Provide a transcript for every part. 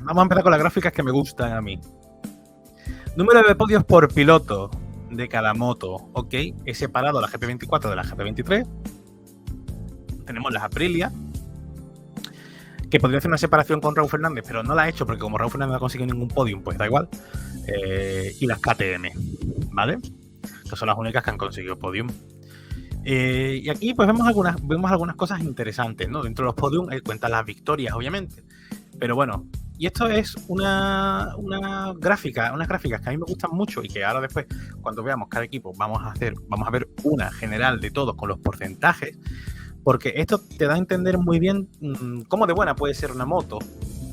Vamos a empezar con las gráficas que me gustan a mí. Número de podios por piloto de cada moto, ¿ok? He separado la GP24 de la GP23. Tenemos las Aprilia, que podría hacer una separación con Raúl Fernández, pero no la he hecho porque como Raúl Fernández no ha conseguido ningún podium, pues da igual. Y las KTM, ¿vale? Que son las únicas que han conseguido podium. Y aquí pues vemos algunas cosas interesantes, ¿no? Dentro de los podium cuentan las victorias, obviamente. Pero bueno, y esto es unas gráficas que a mí me gustan mucho y que ahora después, cuando veamos cada equipo, vamos a ver una general de todos con los porcentajes, porque esto te da a entender muy bien cómo de buena puede ser una moto,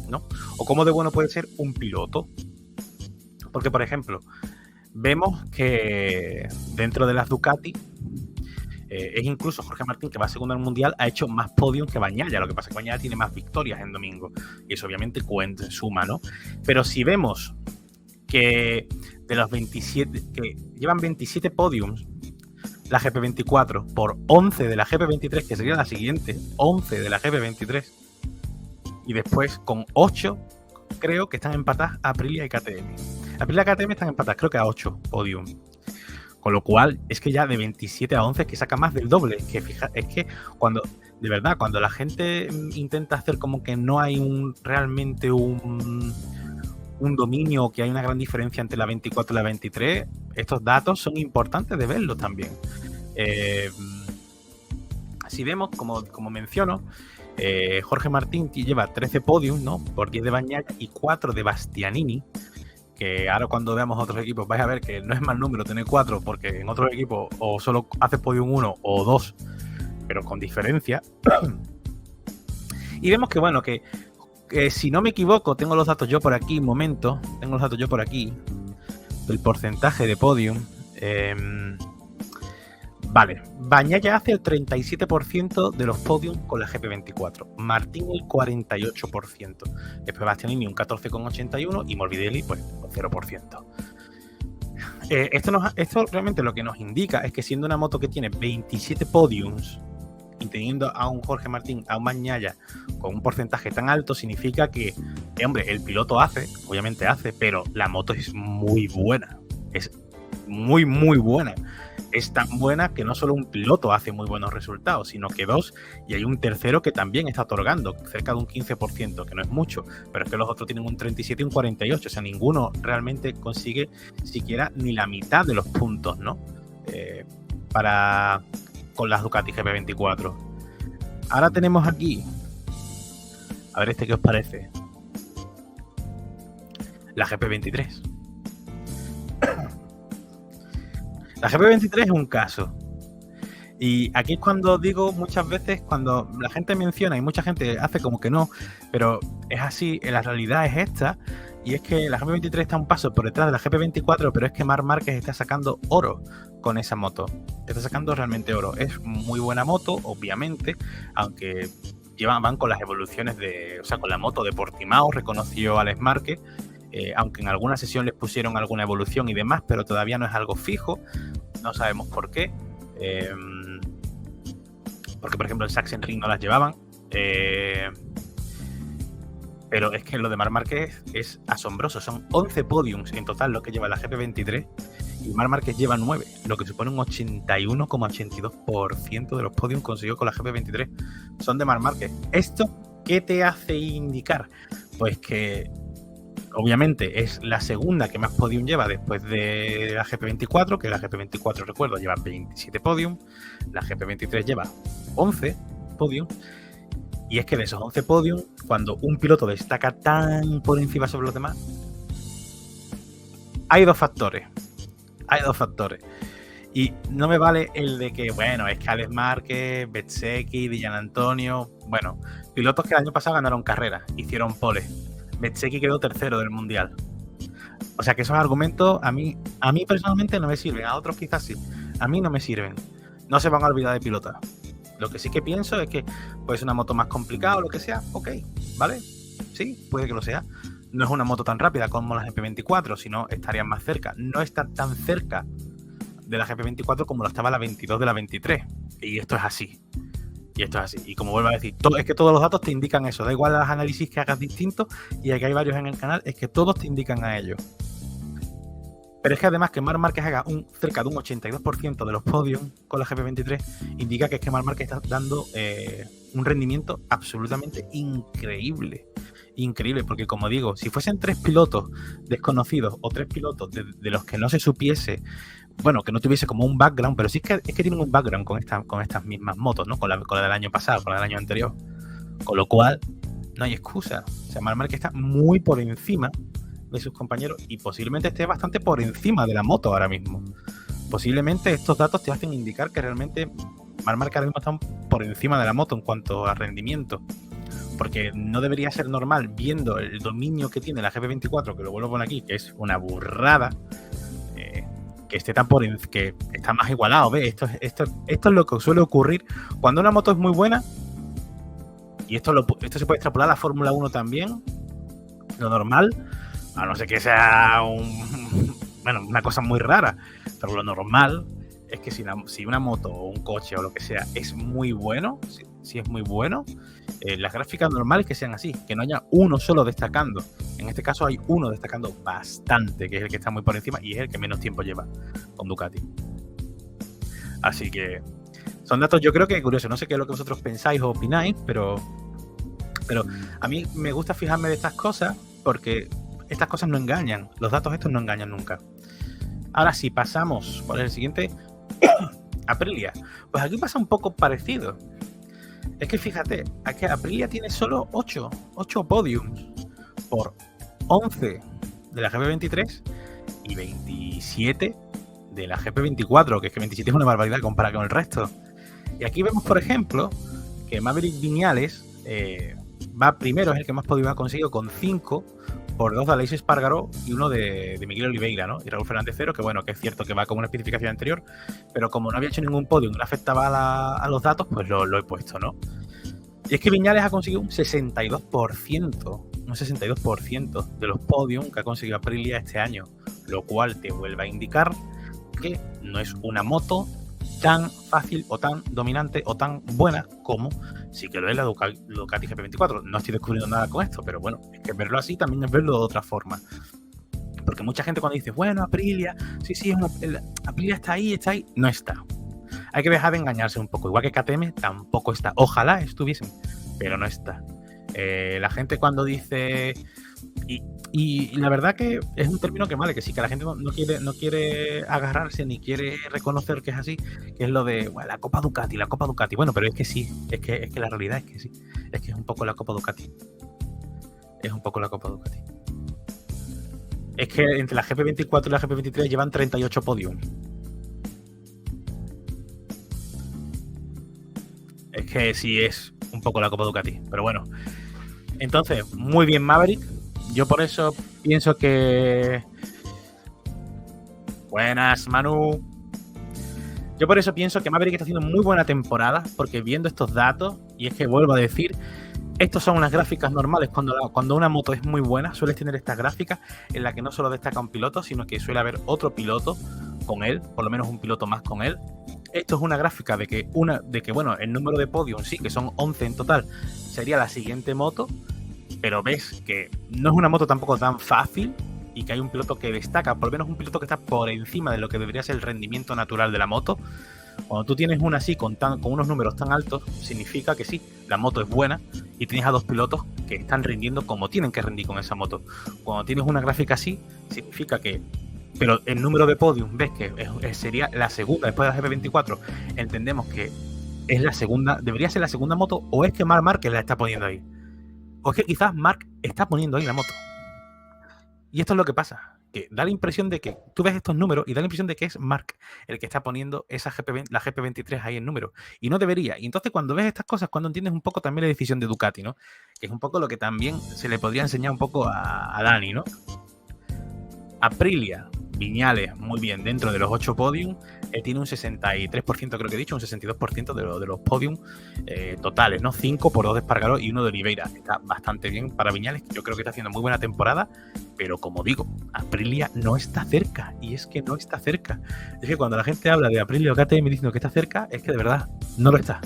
¿no? O cómo de bueno puede ser un piloto. Porque, por ejemplo, vemos que dentro de las Ducati, es incluso Jorge Martín, que va segundo en el Mundial, ha hecho más podiums que Bagnaia. Lo que pasa es que Bagnaia tiene más victorias en domingo. Y eso obviamente suma, ¿no? Pero si vemos que de los 27, que llevan 27 podiums, la GP24 por 11 de la GP23, que sería la siguiente, 11 de la GP23, y después con 8, creo que están empatadas Aprilia y KTM. Aprilia y KTM están empatadas, creo que a 8 podiums. Con lo cual, es que ya de 27 a 11 es que saca más del doble. Es que cuando, de verdad, cuando la gente intenta hacer como que no hay realmente un dominio, que hay una gran diferencia entre la 24 y la 23, estos datos son importantes de verlos también. Si vemos, como menciono, Jorge Martín lleva 13 podiums, ¿no? Por 10 de Bagnaia y 4 de Bastianini. Que ahora cuando veamos otros equipos vais a ver que no es mal número tener 4, porque en otros equipos o solo hace podium 1 o 2, pero con diferencia. Y vemos que, bueno, que si no me equivoco, tengo los datos yo por aquí, del porcentaje de podium. Vale, Bagnaia hace el 37% de los podiums con la GP24, Martín el 48%, después Bastianini un 14,81% y Morbidelli pues un 0%. Esto realmente lo que nos indica es que siendo una moto que tiene 27 podiums y teniendo a un Jorge Martín, a un Bagnaia con un porcentaje tan alto, significa que, hombre, el piloto obviamente hace, pero la moto es muy buena, es muy, muy buena. Es tan buena que no solo un piloto hace muy buenos resultados, sino que dos, y hay un tercero que también está otorgando cerca de un 15%, que no es mucho, pero es que los otros tienen un 37 y un 48%, o sea, ninguno realmente consigue siquiera ni la mitad de los puntos, ¿no? Con las Ducati GP24. Ahora tenemos aquí, a ver qué os parece, la GP23. La GP23 es un caso. Y aquí es cuando digo muchas veces, cuando la gente menciona y mucha gente hace como que no, pero es así, la realidad es esta, y es que la GP23 está un paso por detrás de la GP24, pero es que Marc Márquez está sacando oro con esa moto. Está sacando realmente oro. Es muy buena moto, obviamente, aunque van con las evoluciones con la moto de Portimao, reconoció Alex Márquez, aunque en alguna sesión les pusieron alguna evolución y demás, pero todavía no es algo fijo, no sabemos por qué, porque por ejemplo el Sachsenring no las llevaban, pero es que lo de Marc Márquez es asombroso, son 11 podiums en total lo que lleva la GP23 y Marc Márquez lleva 9, lo que supone un 81,82% de los podiums conseguidos con la GP23 son de Marc Márquez. ¿Esto qué te hace indicar? Pues que obviamente es la segunda que más podium lleva después de la GP24, que la GP24, recuerdo, lleva 27 podium, la GP23 lleva 11 podium, y es que de esos 11 podium, cuando un piloto destaca tan por encima sobre los demás, hay dos factores. Y no me vale el de que, bueno, es que Alex Márquez, Bezzecchi, Di Giannantonio, bueno, pilotos que el año pasado ganaron carreras, hicieron pole. Bezzecchi quedó tercero del Mundial. O sea que esos argumentos a mí personalmente no me sirven, a otros quizás sí. A mí no me sirven. No se van a olvidar de pilotar. Lo que sí que pienso es que puede ser una moto más complicada o lo que sea, ok, ¿vale? Sí, puede que lo sea. No es una moto tan rápida como la GP24, sino estarían más cerca. No está tan cerca de la GP24 como lo estaba la 22 de la 23. Y esto es así. Y esto es así. Y como vuelvo a decir, es que todos los datos te indican eso. Da igual los análisis que hagas distintos, y aquí hay varios en el canal, es que todos te indican a ello. Pero es que además que Marc Márquez haga cerca de un 82% de los podios con la GP23, indica que es que Marc Márquez está dando un rendimiento absolutamente increíble. Increíble, porque como digo, si fuesen 3 pilotos desconocidos o 3 pilotos de los que no se supiese, bueno, que no tuviese como un background, pero sí es que tienen un background con estas mismas motos, ¿no? Con la del año pasado, con la del año anterior. Con lo cual, no hay excusa. O sea, Marc Márquez está muy por encima de sus compañeros y posiblemente esté bastante por encima de la moto ahora mismo. Posiblemente estos datos te hacen indicar que realmente Marc Márquez ahora mismo está por encima de la moto en cuanto a rendimiento. Porque no debería ser normal, viendo el dominio que tiene la GP24, que lo vuelvo a poner aquí, que es una burrada, que esté tan que está más igualado. ¿Ves? Esto es lo que suele ocurrir cuando una moto es muy buena, y esto se puede extrapolar a la Fórmula 1 también. Lo normal, a no ser que sea una cosa muy rara, pero lo normal es que si una moto o un coche o lo que sea es muy bueno, si es muy bueno, las gráficas normales que sean así, que no haya uno solo destacando. En este caso hay uno destacando bastante, que es el que está muy por encima y es el que menos tiempo lleva con Ducati. Así que son datos, yo creo que curiosos. No sé qué es lo que vosotros pensáis o opináis, pero a mí me gusta fijarme de estas cosas porque estas cosas no engañan. Los datos estos no engañan nunca. Ahora, si pasamos por el siguiente, Aprilia, pues aquí pasa un poco parecido. Es que fíjate, es que Aprilia tiene solo 8 podiums por 11 de la GP23 y 27 de la GP24, que es que 27 es una barbaridad comparado con el resto. Y aquí vemos, por ejemplo, que Maverick Viñales va primero, es el que más podios ha conseguido con 5, por 2 de Aleix Espargaró y 1 de Miguel Oliveira, ¿no? Y Raúl Fernández 0, que bueno, que es cierto que va con una especificación anterior, pero como no había hecho ningún podio y no le afectaba a los datos, pues lo he puesto, ¿no? Y es que Viñales ha conseguido un 62% de los podios que ha conseguido Aprilia este año, lo cual te vuelve a indicar que no es una moto tan fácil o tan dominante o tan buena como sí que lo es la Ducati GP24. No estoy descubriendo nada con esto, pero bueno, es que verlo así también es verlo de otra forma. Porque mucha gente cuando dice, bueno, Aprilia, sí, Aprilia está ahí, no está. Hay que dejar de engañarse un poco. Igual que KTM tampoco está. Ojalá estuviesen, pero no está. La gente cuando dice... Y la verdad que es un término que vale, que sí, que la gente no quiere agarrarse ni quiere reconocer que es así, que es lo de bueno, la Copa Ducati. Bueno, pero es que sí, es que la realidad es que sí. Es que es un poco la Copa Ducati. Es que entre la GP24 y la GP23 llevan 38 podios. Es que sí es un poco la Copa Ducati, pero bueno. Entonces, muy bien Maverick. Yo por eso pienso que... Buenas, Manu. Yo por eso pienso que Maverick está haciendo muy buena temporada, porque viendo estos datos, y es que vuelvo a decir, estos son unas gráficas normales. Cuando una moto es muy buena, sueles tener estas gráficas en las que no solo destaca un piloto, sino que suele haber otro piloto con él, por lo menos un piloto más con él. Esto es una gráfica de que bueno, el número de podiums sí, que son 11 en total, sería la siguiente moto, pero ves que no es una moto tampoco tan fácil y que hay un piloto que destaca, por lo menos un piloto que está por encima de lo que debería ser el rendimiento natural de la moto. Cuando tú tienes una así con unos números tan altos, significa que sí, la moto es buena y tienes a dos pilotos que están rindiendo como tienen que rendir con esa moto. Cuando tienes una gráfica así, significa que... Pero el número de podium, ves que sería la segunda después de la GP24. Entendemos que es la segunda, debería ser la segunda moto, o es que Marc Márquez la está poniendo ahí. O es que quizás Marc está poniendo ahí la moto. Y esto es lo que pasa, que da la impresión de que tú ves estos números y da la impresión de que es Marc el que está poniendo la GP23 ahí en número. Y no debería. Y entonces cuando ves estas cosas, cuando entiendes un poco también la decisión de Ducati, ¿no? Que es un poco lo que también se le podría enseñar un poco a Dani, ¿no? Aprilia, Viñales, muy bien, dentro de los 8 podiums, tiene un 63%, creo que he dicho, un 62% de los podiums totales, ¿no? 5 por 2 de Espargaró y 1 de Oliveira. Está bastante bien para Viñales, yo creo que está haciendo muy buena temporada, pero como digo, Aprilia no está cerca, y es que no está cerca. Es que cuando la gente habla de Aprilia o KTM diciendo que está cerca, es que de verdad no lo está.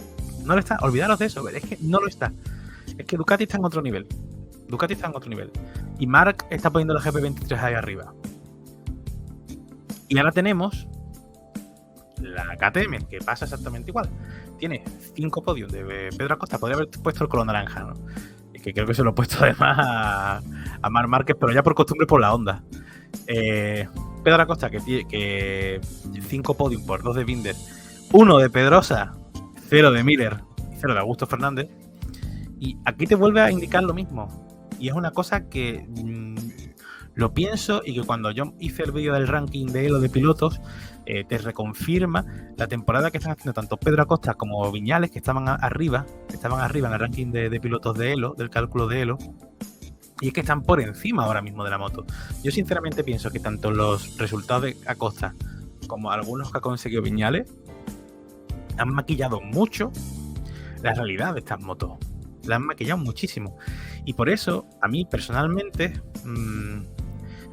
No lo está. Olvidaros de eso. Es que no lo está. Es que Ducati está en otro nivel. Y Marc está poniendo la GP23 ahí arriba. Y ahora tenemos la KTM, que pasa exactamente igual. Tiene 5 podios de Pedro Acosta. Podría haber puesto el color naranja, ¿no? Es que creo que se lo he puesto además a Marc Márquez, pero ya por costumbre por la onda. Pedro Acosta, que 5 podios por 2 de Binder, 1 de Pedrosa, 0 de Miller, 0 de Augusto Fernández. Y aquí te vuelve a indicar lo mismo. Y es una cosa que lo pienso, y que cuando yo hice el vídeo del ranking de Elo de pilotos, te reconfirma la temporada que están haciendo tanto Pedro Acosta como Viñales, que estaban arriba en el ranking de pilotos de Elo, del cálculo de Elo, y es que están por encima ahora mismo de la moto. Yo sinceramente pienso que tanto los resultados de Acosta como algunos que ha conseguido Viñales han maquillado mucho la realidad de estas motos. La han maquillado muchísimo. Y por eso, a mí personalmente,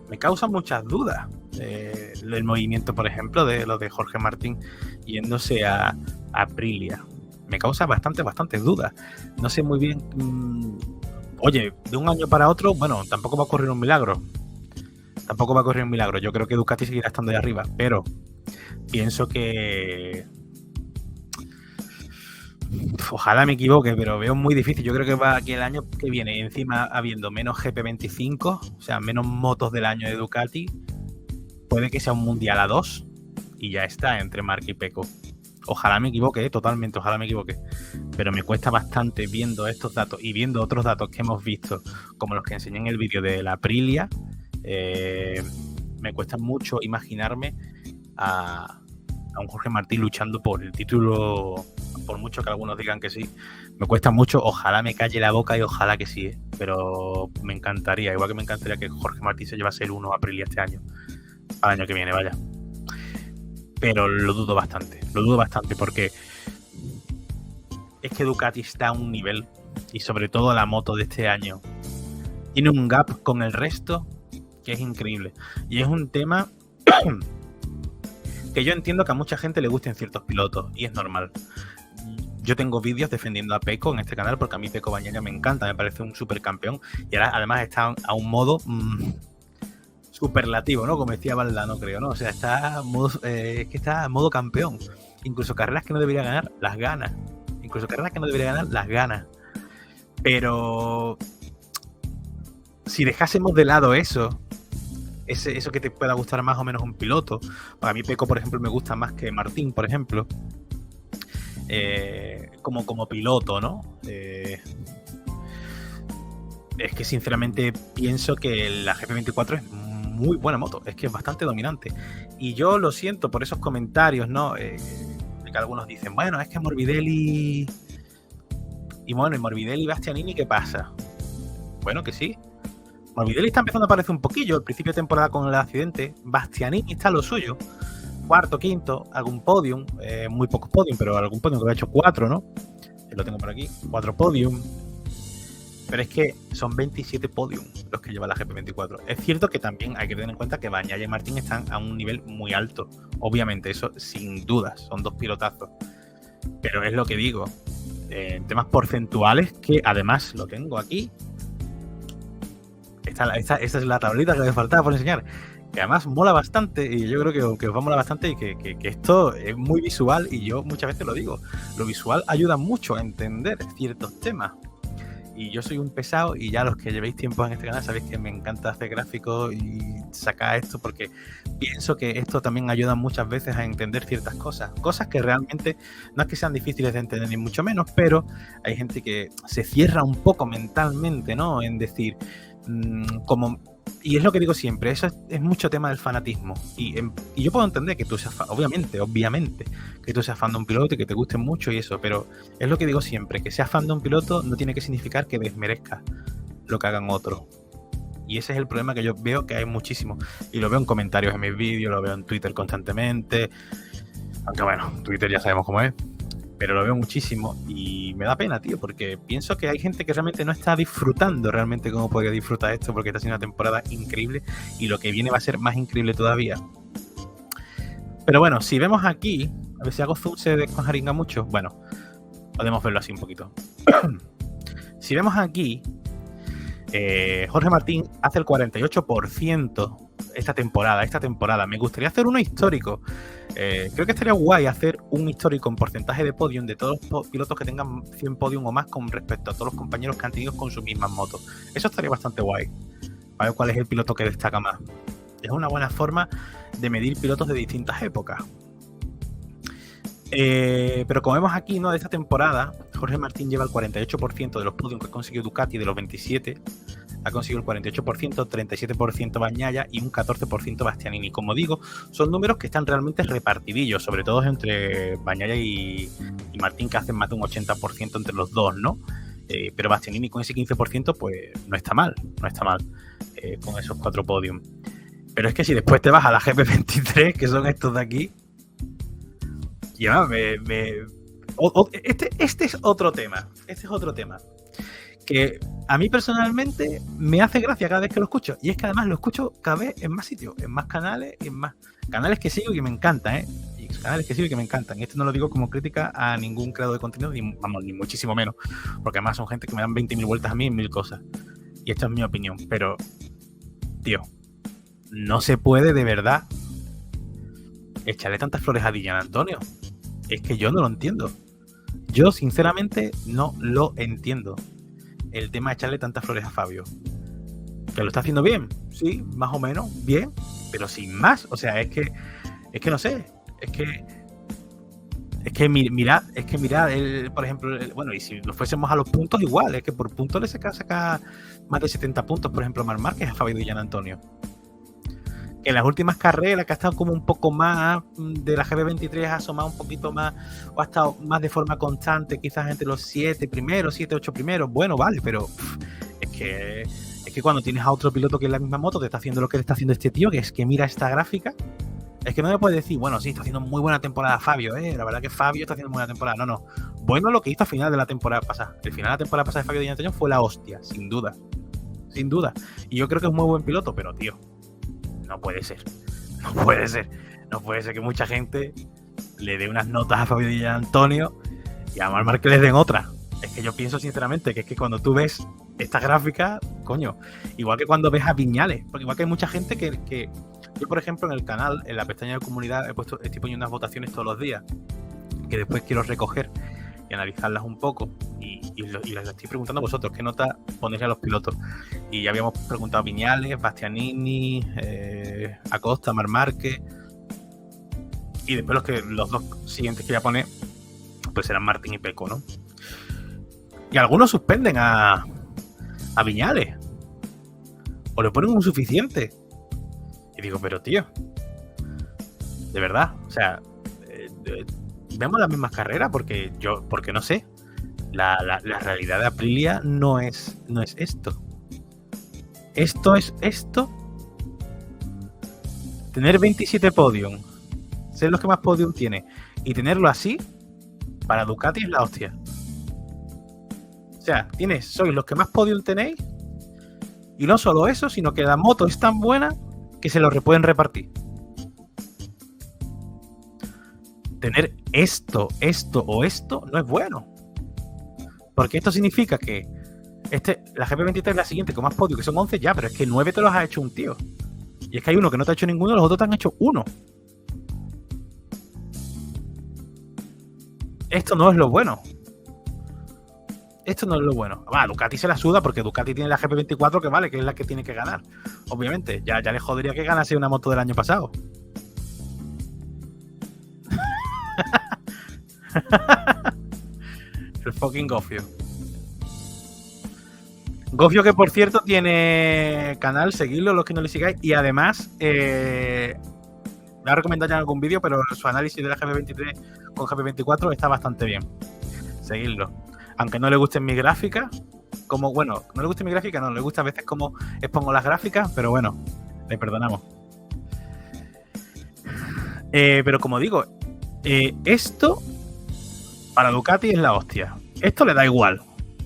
me causa muchas dudas el movimiento, por ejemplo, de lo de Jorge Martín yéndose a Aprilia. Me causa bastantes dudas. No sé muy bien. Oye, de un año para otro, bueno, tampoco va a ocurrir un milagro. Yo creo que Ducati seguirá estando ahí arriba, pero pienso que... Ojalá me equivoque, pero veo muy difícil. Yo creo que el año que viene, encima habiendo menos GP25, o sea, menos motos del año de Ducati, puede que sea un Mundial a 2 y ya está entre Marc y Pecco. Ojalá me equivoque, totalmente, ojalá me equivoque. Pero me cuesta bastante, viendo estos datos y viendo otros datos que hemos visto, como los que enseñé en el vídeo de la Aprilia, me cuesta mucho imaginarme a un Jorge Martín luchando por el título, por mucho que algunos digan que sí. Me cuesta mucho, ojalá me calle la boca y ojalá que sí, pero me encantaría, igual que me encantaría que Jorge Martín se llevase el 1 a Aprilia este año, al año que viene, vaya. Pero lo dudo bastante porque es que Ducati está a un nivel, y sobre todo la moto de este año tiene un gap con el resto que es increíble, y es un tema que yo entiendo que a mucha gente le gusten ciertos pilotos, y es normal. Yo tengo vídeos defendiendo a Pecco en este canal, porque a mí Pecco Bagnaia me encanta, me parece un supercampeón, y ahora además está a un modo superlativo, ¿no? Como decía Valdano, creo, ¿no? O sea, está a modo campeón. Incluso carreras que no debería ganar, las gana. Pero si dejásemos de lado eso que te pueda gustar más o menos un piloto, para mí Pecco, por ejemplo, me gusta más que Martín, por ejemplo, como piloto, ¿no? Es que sinceramente pienso que la GP24 es muy buena moto, es que es bastante dominante. Y yo lo siento por esos comentarios, ¿no? Que algunos dicen, bueno, es que Morbidelli... Y bueno, en Morbidelli y Bastianini, ¿qué pasa? Bueno, que sí. Morbidelli está empezando a aparecer un poquillo, al principio de temporada con el accidente. Bastianini está a lo suyo. Cuarto, quinto, algún podium. Muy pocos podium, pero algún podium, que ha hecho 4, ¿no? Lo tengo por aquí. 4 podium. Pero es que son 27 podium los que lleva la GP24. Es cierto que también hay que tener en cuenta que Bagnaia y Martín están a un nivel muy alto. Obviamente, eso sin dudas. Son dos pilotazos. Pero es lo que digo. En temas porcentuales, que además lo tengo aquí. Esta es la tablita que me faltaba por enseñar. Que además mola bastante, y yo creo que os va a molar bastante, y que esto es muy visual, y yo muchas veces lo digo. Lo visual ayuda mucho a entender ciertos temas. Y yo soy un pesado, y ya los que llevéis tiempo en este canal sabéis que me encanta hacer gráficos y sacar esto, porque pienso que esto también ayuda muchas veces a entender ciertas cosas. Cosas que realmente no es que sean difíciles de entender, ni mucho menos, pero hay gente que se cierra un poco mentalmente, ¿no? En decir, y es lo que digo siempre, eso es mucho tema del fanatismo. Y yo puedo entender que tú seas obviamente, que tú seas fan de un piloto y que te guste mucho y eso, pero es lo que digo siempre, que seas fan de un piloto no tiene que significar que desmerezca lo que hagan otros. Y ese es el problema que yo veo que hay muchísimo. Y lo veo en comentarios en mis vídeos, lo veo en Twitter constantemente. Aunque bueno, Twitter ya sabemos cómo es. Pero lo veo muchísimo y me da pena, tío, porque pienso que hay gente que realmente no está disfrutando realmente como podría disfrutar esto, porque está siendo una temporada increíble y lo que viene va a ser más increíble todavía. Pero bueno, si vemos aquí, a ver si hago zoom se desconjaringa mucho. Bueno, Podemos verlo así un poquito. Si vemos aquí, Jorge Martín hace el 48% esta temporada. Me gustaría hacer uno histórico. Creo que estaría guay hacer un histórico en porcentaje de podium de todos los pilotos que tengan 100 podium o más con respecto a todos los compañeros que han tenido con sus mismas motos. Eso estaría bastante guay. Para ver cuál es el piloto que destaca más. Es una buena forma de medir pilotos de distintas épocas. Pero como vemos aquí, ¿no? De esta temporada, Jorge Martín lleva el 48% de los podium que ha conseguido Ducati, de los 27, ha conseguido el 48%, 37% Bagnaia y un 14% Bastianini. Como digo, son números que están realmente repartidillos, sobre todo entre Bagnaia y Martín, que hacen más de un 80% entre los dos, ¿no? Pero Bastianini con ese 15%, pues no está mal, con esos 4 podium. Pero es que si después te vas a la GP23, que son estos de aquí, ya este es otro tema. Que a mí personalmente me hace gracia cada vez que lo escucho. Y es que además lo escucho cada vez en más sitios, en más canales, en más canales que sigo y que me encantan, Y canales que sigo y que me encantan. Y esto no lo digo como crítica a ningún creador de contenido, ni muchísimo menos. Porque además son gente que me dan 20.000 vueltas a mí en 1000 cosas. Y esto es mi opinión. Pero, tío, no se puede de verdad echarle tantas flores a Dillan Antonio. Es que yo no lo entiendo. Yo, sinceramente, no lo entiendo. El tema de echarle tantas flores a Fabio. ¿Que lo está haciendo bien? Sí, más o menos, bien, pero sin más. O sea, es que no sé. Es que mirad, por ejemplo, bueno, y si nos fuésemos a los puntos, igual, es que por puntos le saca más de 70 puntos, por ejemplo, Marc Márquez a Fabio Dillan Antonio. Que en las últimas carreras, que ha estado como un poco más de la GP23, ha asomado un poquito más, o ha estado más de forma constante, quizás entre los 7 primeros, 7, 8 primeros. Bueno, vale, pero es que cuando tienes a otro piloto que es la misma moto, te está haciendo lo que le está haciendo este tío, que es que mira esta gráfica. Es que no me puedes decir, bueno, sí, está haciendo muy buena temporada Fabio, la verdad que Fabio está haciendo muy buena temporada. No. Bueno, lo que hizo al final de la temporada pasada. El final de la temporada pasada de Fabio Dillan Antonio fue la hostia, sin duda. Sin duda. Y yo creo que es un muy buen piloto, pero, tío, no puede ser que mucha gente le dé unas notas a Fabio Dillan Antonio y a Marc Márquez les den otras. Es que yo pienso sinceramente que es que cuando tú ves estas gráficas, coño, igual que cuando ves a Viñales, porque igual que hay mucha gente que yo, por ejemplo, en el canal, en la pestaña de comunidad, estoy poniendo unas votaciones todos los días que después quiero recoger y analizarlas un poco y les estoy preguntando a vosotros qué nota ponéis a los pilotos. Y ya habíamos preguntado a Viñales, Bastianini, Acosta, Marc Márquez, y después los dos siguientes que voy a poner pues serán Martín y Pecco, ¿no? Y algunos suspenden a Viñales o le ponen un suficiente. Y digo, pero tío, de verdad, o sea, vemos las mismas carreras porque no sé, la realidad de Aprilia no es esto. Esto es esto. Tener 27 podium, ser los que más podium tiene y tenerlo así, para Ducati es la hostia. O sea, sois los que más podium tenéis, y no solo eso, sino que la moto es tan buena que se lo pueden repartir. Tener esto o esto no es bueno. Porque esto significa que la GP23 es la siguiente con más podio, que son 11 ya, pero es que 9 te los ha hecho un tío. Y es que hay uno que no te ha hecho ninguno, los otros te han hecho uno. Esto no es lo bueno. Ducati se la suda porque Ducati tiene la GP24 que vale, que es la que tiene que ganar. Obviamente, ya le jodería que ganase una moto del año pasado. El fucking Gofio. Gofio, que por cierto tiene canal, seguidlo los que no le sigáis. Y además, me ha recomendado ya en algún vídeo, pero su análisis de la GP23 con GP24 está bastante bien. Seguidlo. Aunque no le gusten mis gráficas, no le gusta a veces cómo expongo las gráficas, pero bueno, le perdonamos. Pero como digo, esto para Ducati es la hostia. Esto le da igual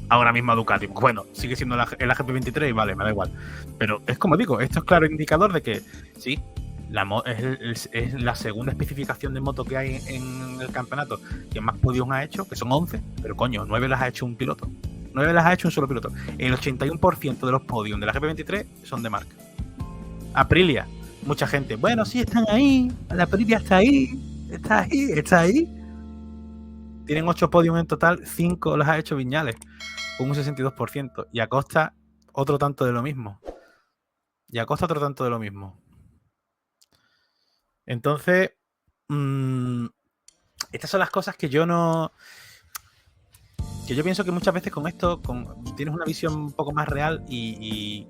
ahora mismo a Ducati. Bueno, sigue siendo el GP23 y vale, me da igual. Pero es como digo, esto es claro indicador de que sí, Es la segunda especificación de moto que hay en el campeonato que más podios ha hecho, que son 11, pero coño, 9 las ha hecho un piloto. 9 las ha hecho un solo piloto. El 81% de los podios de la GP23 son de marca. Aprilia, mucha gente, bueno, sí, están ahí, la Aprilia está ahí. Tienen 8 podios en total, 5 las ha hecho Viñales, con un 62%. Y Acosta, otro tanto de lo mismo. Entonces, estas son las cosas que yo pienso que muchas veces con esto tienes una visión un poco más real y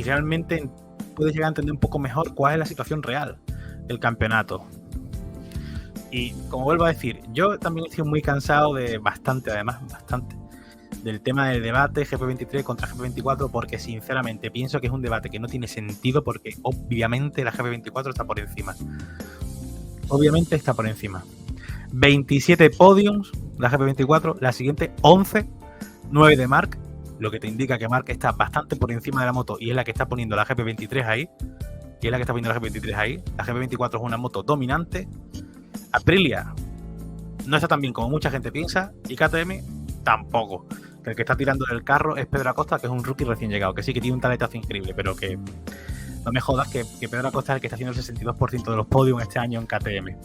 realmente puedes llegar a entender un poco mejor cuál es la situación real del campeonato. Y como vuelvo a decir, yo también estoy muy cansado bastante, del tema del debate GP23 contra GP24, porque sinceramente pienso que es un debate que no tiene sentido, porque obviamente la GP24 está por encima. 27 podiums la GP24, la siguiente 11, 9 de Marc, lo que te indica que Marc está bastante por encima de la moto y es la que está poniendo la GP23 ahí. La GP24 es una moto dominante. Aprilia no está tan bien como mucha gente piensa y KTM tampoco. El que está tirando el carro es Pedro Acosta, que es un rookie recién llegado, que sí que tiene un talentazo increíble, pero que no me jodas que Pedro Acosta es el que está haciendo el 62% de los podios este año en KTM.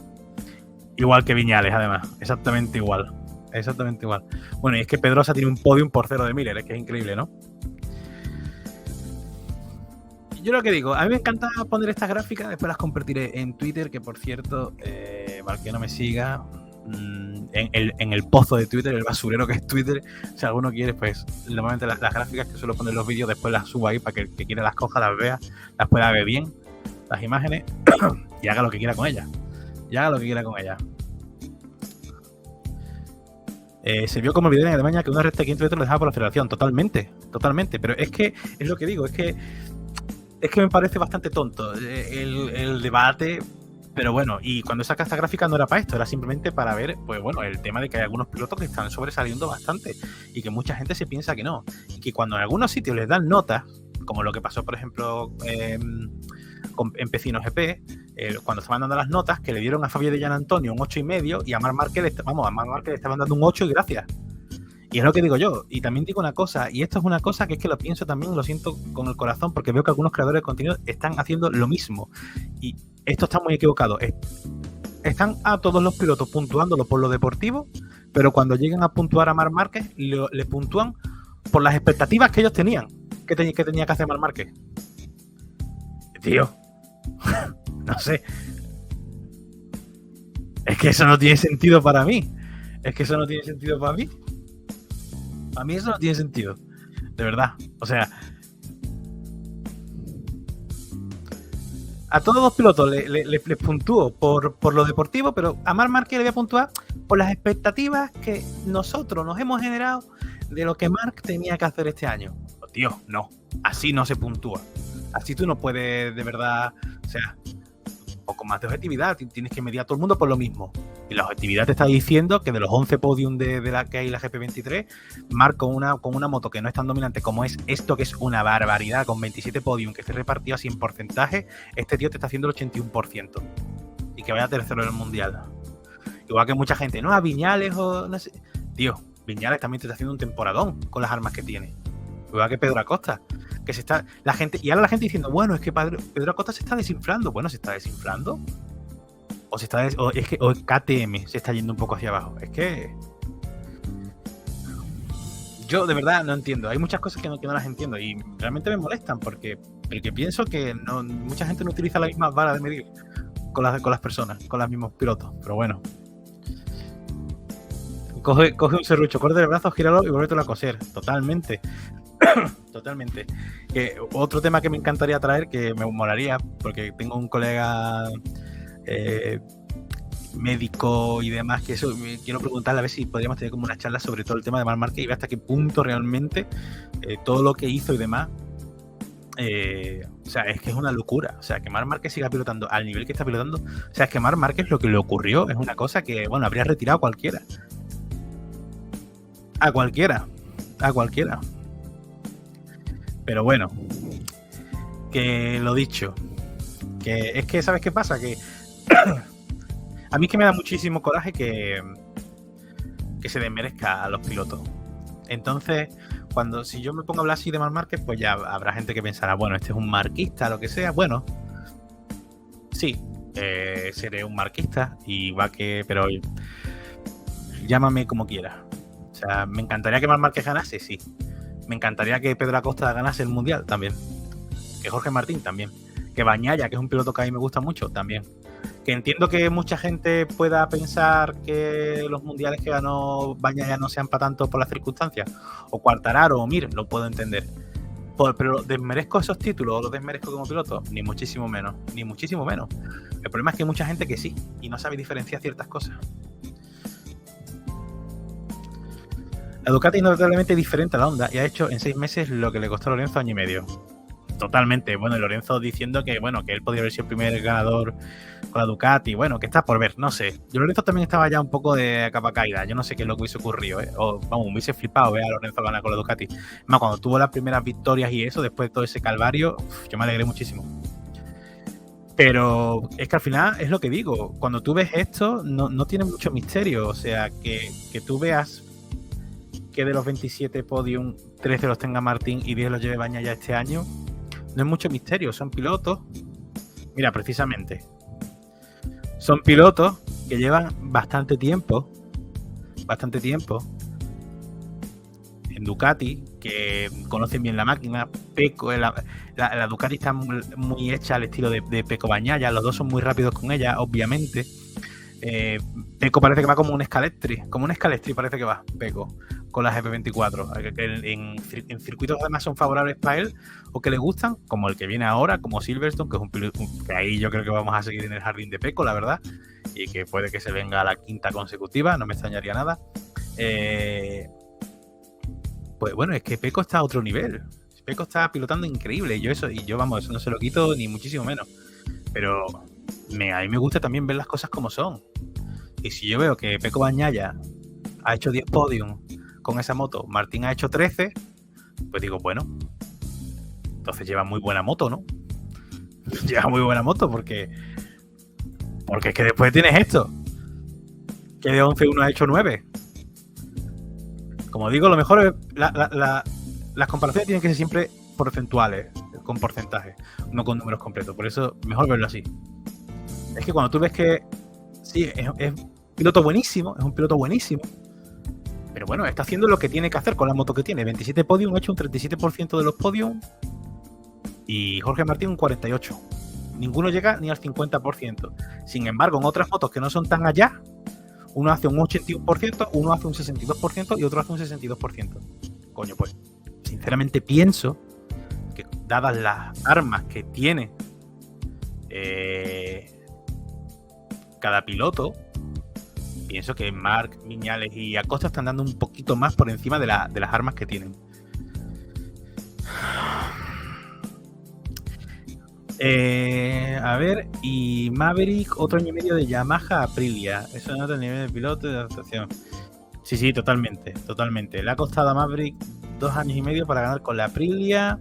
Igual que Viñales, además. Exactamente igual. Bueno, y es que Pedrosa tiene un podium por 0 de Miller, es que es increíble, ¿no? Yo lo que digo, a mí me encanta poner estas gráficas, después las compartiré en Twitter, que por cierto, para el que no me siga, en el pozo de Twitter, el basurero que es Twitter, si alguno quiere, pues normalmente las gráficas que suelo poner los vídeos, después las subo ahí para que el que quiera las coja, las vea, las pueda ver bien, las imágenes, y haga lo que quiera con ellas. Se vio como el video en Alemania que una recta de 500 metros lo dejaba por aceleración, totalmente, pero es que, es lo que digo, es que me parece bastante tonto el debate, pero bueno, y cuando saca esta gráfica no era para esto, era simplemente para ver, pues bueno, el tema de que hay algunos pilotos que están sobresaliendo bastante y que mucha gente se piensa que no, y que cuando en algunos sitios les dan notas, como lo que pasó, por ejemplo, en Pecino GP, cuando estaban dando las notas, que le dieron a Fabio de Gian Antonio un 8,5 y a Marc Márquez le estaban dando un 8 y gracias. Y es lo que digo yo. Y también digo una cosa, y esto es una cosa que es que lo pienso también, lo siento con el corazón, porque veo que algunos creadores de contenido están haciendo lo mismo. Y esto está muy equivocado. Están a todos los pilotos puntuándolo por lo deportivo, pero cuando llegan a puntuar a Marc Márquez, le puntúan por las expectativas que ellos tenían. Que tenía que hacer Marc Márquez. Tío. No sé. Es que eso no tiene sentido para mí. A mí eso no tiene sentido. De verdad. O sea, a todos los pilotos les puntúo por lo deportivo, pero a Marc Márquez le voy a puntuar por las expectativas que nosotros nos hemos generado de lo que Marc tenía que hacer este año. Oh, tío, no. Así no se puntúa. Así tú no puedes, de verdad, o sea, un poco más de objetividad. Tienes que medir a todo el mundo por lo mismo. Y la objetividad te está diciendo que de los 11 podiums de la que hay la GP23, Marc con una moto que no es tan dominante como es esto, que es una barbaridad, con 27 podiums, que esté repartido así en porcentaje, este tío te está haciendo el 81%. Y que vaya tercero en el Mundial. Igual que mucha gente, no, a Viñales o no sé. Tío, Viñales también te está haciendo un temporadón con las armas que tiene. Igual que Pedro Acosta. Que se está. La gente. Y ahora la gente diciendo, bueno, es que Pedro Acosta se está desinflando. Bueno, ¿se está desinflando? O KTM se está yendo un poco hacia abajo. Es que yo de verdad no entiendo. Hay muchas cosas que no las entiendo y realmente me molestan porque pienso que mucha gente no utiliza la misma vara de medir con las personas, con los mismos pilotos. Pero bueno. Coge un serrucho, corta el brazo, gíralo y vuélvetelo a coser. Totalmente. Totalmente. Otro tema que me encantaría traer, que me molaría, porque tengo un colega médico y demás, que eso quiero preguntarle a ver si podríamos tener como una charla sobre todo el tema de Marc Márquez y ver hasta qué punto realmente todo lo que hizo y demás, o sea, es que es una locura. O sea, que Marc Márquez siga pilotando al nivel que está pilotando, o sea, es que Marc Márquez lo que le ocurrió es una cosa que, bueno, habría retirado a cualquiera. Pero bueno, que lo dicho, Que es que, ¿sabes qué pasa? Que a mí es que me da muchísimo coraje que se desmerezca a los pilotos. Entonces, si yo me pongo a hablar así de Marc Márquez, pues ya habrá gente que pensará, bueno, este es un marquista, lo que sea. Bueno, sí, seré un marquista, pero llámame como quieras. O sea, me encantaría que Marc Márquez ganase, sí. Me encantaría que Pedro Acosta ganase el Mundial, también. Que Jorge Martín, también. Que Bagnaia, que es un piloto que a mí me gusta mucho, también. Que entiendo que mucha gente pueda pensar que los mundiales que ganó Bagnaia no sean para tanto por las circunstancias. O Quartararo o Mir, lo puedo entender. Pero ¿desmerezco esos títulos o los desmerezco como piloto? Ni muchísimo menos. Ni muchísimo menos. El problema es que hay mucha gente que sí y no sabe diferenciar ciertas cosas. La Ducati es notablemente diferente a la Honda y ha hecho en 6 meses lo que le costó a Lorenzo año y medio. Totalmente. Bueno, y Lorenzo diciendo que él podría haber sido el primer ganador con la Ducati. Bueno, que está por ver, no sé. Yo Lorenzo también estaba ya un poco de capa caída. Yo no sé qué es lo que hubiese ocurrido, ¿eh? O, vamos, me hubiese flipado ver a Lorenzo ganar con la Ducati. Más cuando tuvo las primeras victorias y eso, después de todo ese calvario, yo me alegré muchísimo. Pero es que al final es lo que digo. Cuando tú ves esto, no tiene mucho misterio. O sea, que tú veas que de los 27 podium, 13 los tenga Martín y 10 los lleve Bagnaia este año, no es mucho misterio. Son pilotos, mira, precisamente, son pilotos que llevan bastante tiempo en Ducati, que conocen bien la máquina. Pecco, la Ducati está muy hecha al estilo de Pecco Bagnaia, los dos son muy rápidos con ella, obviamente. Pecco parece que va como un Scalestri parece que va Pecco con la GP24, que en circuitos además son favorables para él o que le gustan, como el que viene ahora, como Silverstone, que es un piloto que ahí yo creo que vamos a seguir en el jardín de Pecco, la verdad, y que puede que se venga a la 5ª consecutiva, no me extrañaría nada. Pues bueno, es que Pecco está a otro nivel. Pecco está pilotando increíble, y yo vamos, eso no se lo quito ni muchísimo menos, pero a mí me gusta también ver las cosas como son. Y si yo veo que Pecco Bagnaia ha hecho 10 podiums con esa moto, Martín ha hecho 13, pues digo, bueno, entonces lleva muy buena moto, ¿no? Lleva muy buena moto porque es que después tienes esto, que de 11 uno ha hecho 9. Como digo, lo mejor es las comparaciones tienen que ser siempre porcentuales, con porcentajes, no con números completos. Por eso mejor verlo así. Es que cuando tú ves que sí, es un piloto buenísimo, pero bueno, está haciendo lo que tiene que hacer con la moto que tiene. 27 podium, ha hecho un 37% de los podiums y Jorge Martín un 48%. Ninguno llega ni al 50%. Sin embargo, en otras motos que no son tan allá, uno hace un 81%, uno hace un 62% y otro hace un 62%. Coño, pues, sinceramente pienso que dadas las armas que tiene cada piloto, pienso que Marc, Viñales y Acosta están dando un poquito más por encima de las armas que tienen. A ver, y Maverick, otro año y medio de Yamaha a Aprilia. Eso nota el nivel de piloto y de adaptación. Sí, totalmente. Le ha costado a Maverick 2 años y medio para ganar con la Aprilia.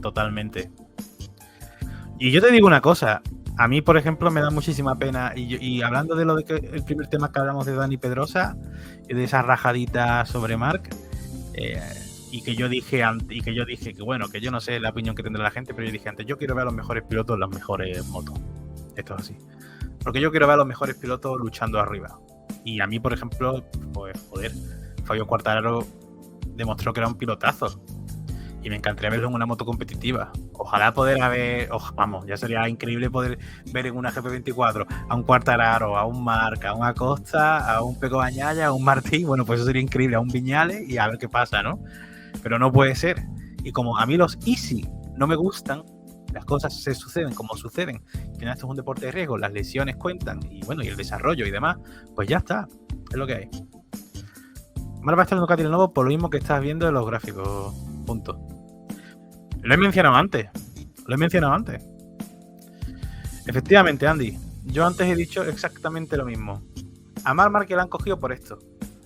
Totalmente. Y yo te digo una cosa, a mí, por ejemplo, me da muchísima pena, y hablando de lo de que el primer tema que hablamos de Dani Pedrosa, de esa rajadita sobre Marc, y que yo dije que bueno, que yo no sé la opinión que tendrá la gente, pero yo dije antes, yo quiero ver a los mejores pilotos en las mejores motos. Esto es así. Porque yo quiero ver a los mejores pilotos luchando arriba. Y a mí, por ejemplo, pues joder, Fabio Quartararo demostró que era un pilotazo. Y me encantaría verlo en una moto competitiva. Ojalá poder vamos, ya sería increíble poder ver en una GP24 a un Quartararo, a un Marc, a un Acosta, a un Pecco Bagnaia, a un Martín. Bueno, pues eso sería increíble, a un Viñales, y a ver qué pasa, ¿no? Pero no puede ser. Y como a mí los easy no me gustan, las cosas se suceden como suceden. Que esto es un deporte de riesgo, las lesiones cuentan, y bueno, y el desarrollo y demás, pues ya está, es lo que hay. Marc va a estar en Ducati el nuevo por lo mismo que estás viendo en los gráficos. Punto. Lo he mencionado antes. Efectivamente, Andy. Yo antes he dicho exactamente lo mismo. A Marc Márquez le han cogido por esto.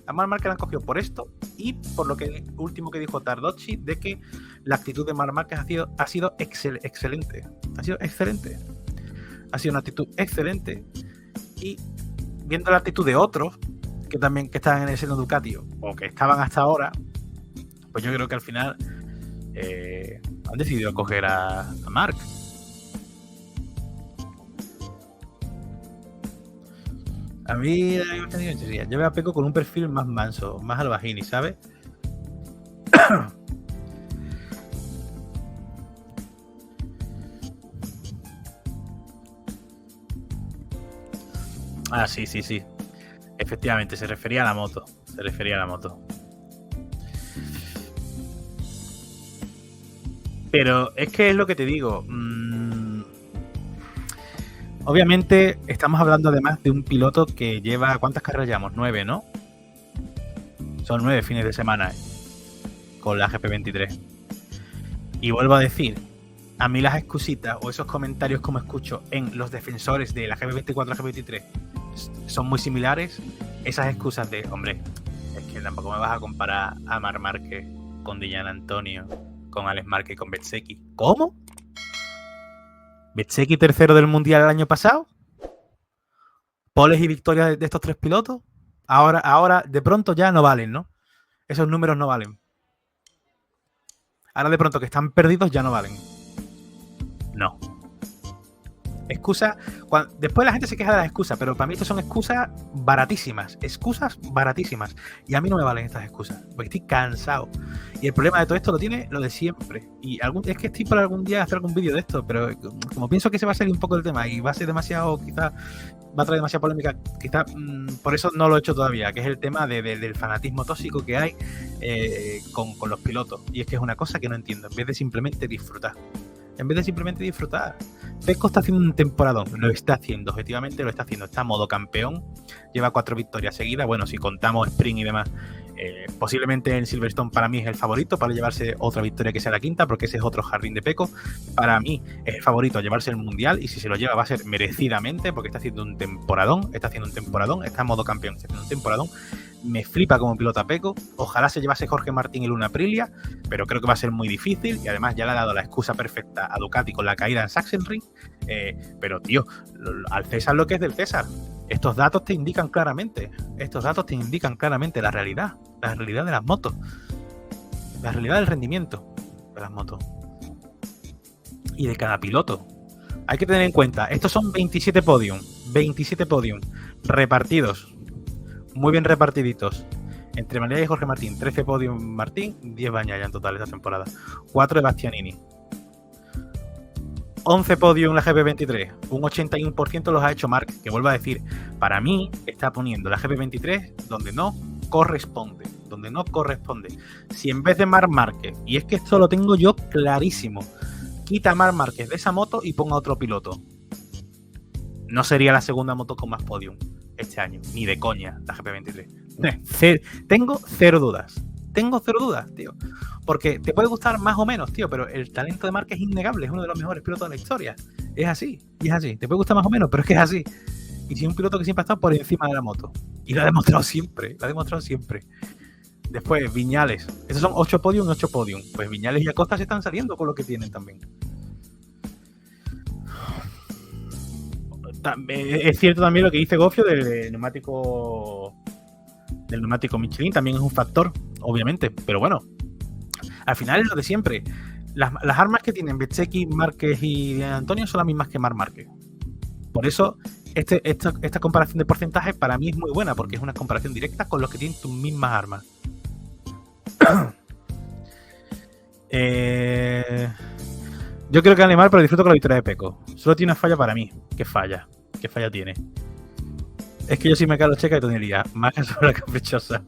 A Marc Márquez le han cogido por esto y por lo que último que dijo Tardocci, de que la actitud de Marc Márquez ha sido excelente. Ha sido excelente. Ha sido una actitud excelente. Y viendo la actitud de otros que también que están en el seno Ducati o que estaban hasta ahora, pues yo creo que al final han decidido coger a Marc. A mí yo veo a Pecco con un perfil más manso, más Albagini, ¿sabes? Ah, sí. Efectivamente, se refería a la moto. Pero es que es lo que te digo. Obviamente estamos hablando además de un piloto que lleva... ¿Cuántas carreras llevamos? 9, ¿no? Son 9 fines de semana con la GP23. Y vuelvo a decir, a mí las excusitas o esos comentarios como escucho en los defensores de la GP24 y la GP23 son muy similares. Esas excusas de, hombre, es que tampoco me vas a comparar a Marc Márquez con Di Giannantonio, con Alex Márquez y con Bezzecchi. ¿Cómo? ¿Bezzecchi tercero del Mundial el año pasado? ¿Poles y victorias de estos 3 pilotos? Ahora de pronto ya no valen, ¿no? Esos números no valen. Ahora de pronto que están perdidos ya no valen. No. Excusa. Después la gente se queja de las excusas, pero para mí estas son excusas baratísimas. Y a mí no me valen estas excusas, porque estoy cansado. Y el problema de todo esto lo tiene lo de siempre. Y es que estoy para algún día hacer algún vídeo de esto, pero como pienso que se va a salir un poco del tema y va a ser demasiado, quizás va a traer demasiada polémica, quizás por eso no lo he hecho todavía, que es el tema del fanatismo tóxico que hay con los pilotos. Y es que es una cosa que no entiendo, en vez de simplemente disfrutar. Pecco está haciendo un temporadón, lo está haciendo, objetivamente lo está haciendo, está a modo campeón, lleva 4 victorias seguidas, bueno, si contamos sprint y demás, posiblemente en Silverstone para mí es el favorito para llevarse otra victoria que sea la quinta, porque ese es otro jardín de Pecco. Para mí es el favorito a llevarse el mundial, y si se lo lleva va a ser merecidamente, porque está haciendo un temporadón, está a modo campeón, está haciendo un temporadón. Me flipa como pilota Pecco. Ojalá se llevase Jorge Martín el una Aprilia, pero creo que va a ser muy difícil, y además ya le ha dado la excusa perfecta a Ducati con la caída en Sachsenring. Pero tío, al César lo que es del César. Estos datos te indican claramente la realidad de las motos, la realidad del rendimiento de las motos y de cada piloto. Hay que tener en cuenta, estos son 27 podium repartidos, muy bien repartiditos entre María y Jorge Martín. 13 podium Martín, 10 Bagnaia en total esta temporada, 4 de Bastianini, 11 podium en la GP23, un 81% los ha hecho Marc, que vuelvo a decir, para mí está poniendo la GP23 donde no corresponde. Si en vez de Marc Márquez, y es que esto lo tengo yo clarísimo, quita a Marc Márquez de esa moto y ponga a otro piloto, no sería la segunda moto con más podium este año, ni de coña la GP23. Tengo cero dudas, tío. Porque te puede gustar más o menos, tío, pero el talento de Marc es innegable, es uno de los mejores pilotos de la historia. Es así. Te puede gustar más o menos, pero es que es así. Y si un piloto que siempre ha estado por encima de la moto. Y lo ha demostrado siempre. Después, Viñales. Esos son 8 podium. Pues Viñales y Acosta se están saliendo con lo que tienen también. Es cierto también lo que dice Gofio del neumático Michelin, también es un factor, obviamente, pero bueno, al final es lo de siempre. Las armas que tienen Bezzecchi, Márquez y Antonio son las mismas que Marc Márquez. Por eso esta comparación de porcentajes para mí es muy buena, porque es una comparación directa con los que tienen tus mismas armas. Yo creo que animal, pero disfruto con la victoria de Pecco. Solo tiene una falla para mí. ¿Qué falla tiene? Es que yo sí me cago checa de tontería. Maja sobre la caprichosa.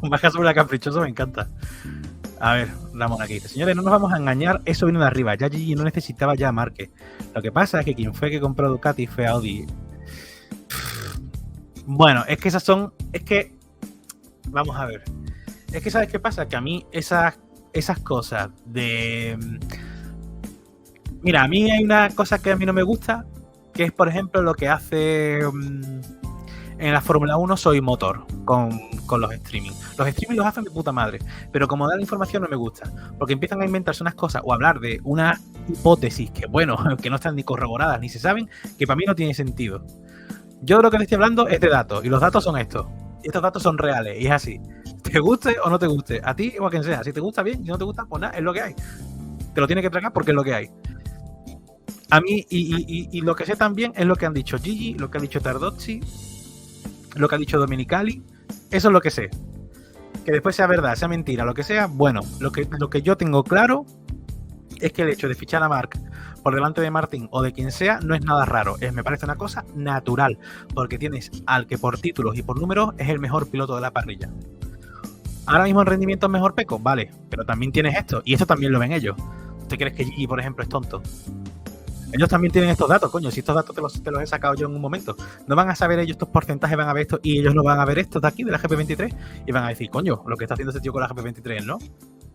Maja sobre la caprichosa me encanta. A ver, Ramón aquí dice: señores, no nos vamos a engañar, eso vino de arriba. Ya Gigi no necesitaba ya a Márquez. Lo que pasa es que quien fue que compró Ducati fue Audi. Bueno, es que esas son... Es que... Vamos a ver. Es que ¿sabes qué pasa? Que a mí esas cosas de... Mira, a mí hay una cosa que a mí no me gusta, que es, por ejemplo, lo que hace en la Fórmula 1 Soy Motor con los streaming. Los streaming los hacen de puta madre, pero como da la información no me gusta, porque empiezan a inventarse unas cosas o hablar de unas hipótesis que, bueno, que no están ni corroboradas ni se saben, que para mí no tiene sentido. Yo lo que le estoy hablando es de datos, y los datos son estos. Y estos datos son reales, y es así. Te guste o no te guste, a ti o a quien sea. Si te gusta bien, si no te gusta, pues nada, es lo que hay. Te lo tienes que tragar porque es lo que hay. A mí, y lo que sé también es lo que han dicho Gigi, lo que ha dicho Tardozzi, lo que ha dicho Dominicali. Eso es lo que sé. Que después sea verdad, sea mentira, lo que sea, bueno, lo que yo tengo claro es que el hecho de fichar a Marc por delante de Martín o de quien sea no es nada raro, me parece una cosa natural, porque tienes al que por títulos y por números es el mejor piloto de la parrilla. Ahora mismo en rendimiento es mejor Pecco, vale, pero también tienes esto, y esto también lo ven ellos. ¿Usted crees que Gigi, por ejemplo, es tonto? Ellos también tienen estos datos, coño, si estos datos te los he sacado yo en un momento. No van a saber ellos estos porcentajes, van a ver esto, y ellos no van a ver estos de aquí, de la GP23, y van a decir, coño, lo que está haciendo este tío con la GP23, ¿no?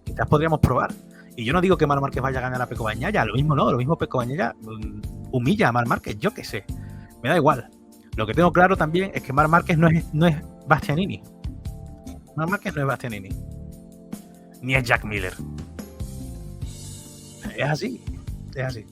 Quizás podríamos probar. Y yo no digo que Marc Márquez vaya a ganar a Pecco Bagnaia, lo mismo no, lo mismo Pecco Bagnaia humilla a Marc Márquez, yo qué sé, me da igual. Lo que tengo claro también es que Marc Márquez no es Bastianini. Marc Márquez no es Bastianini. Ni es Jack Miller. Es así, es así.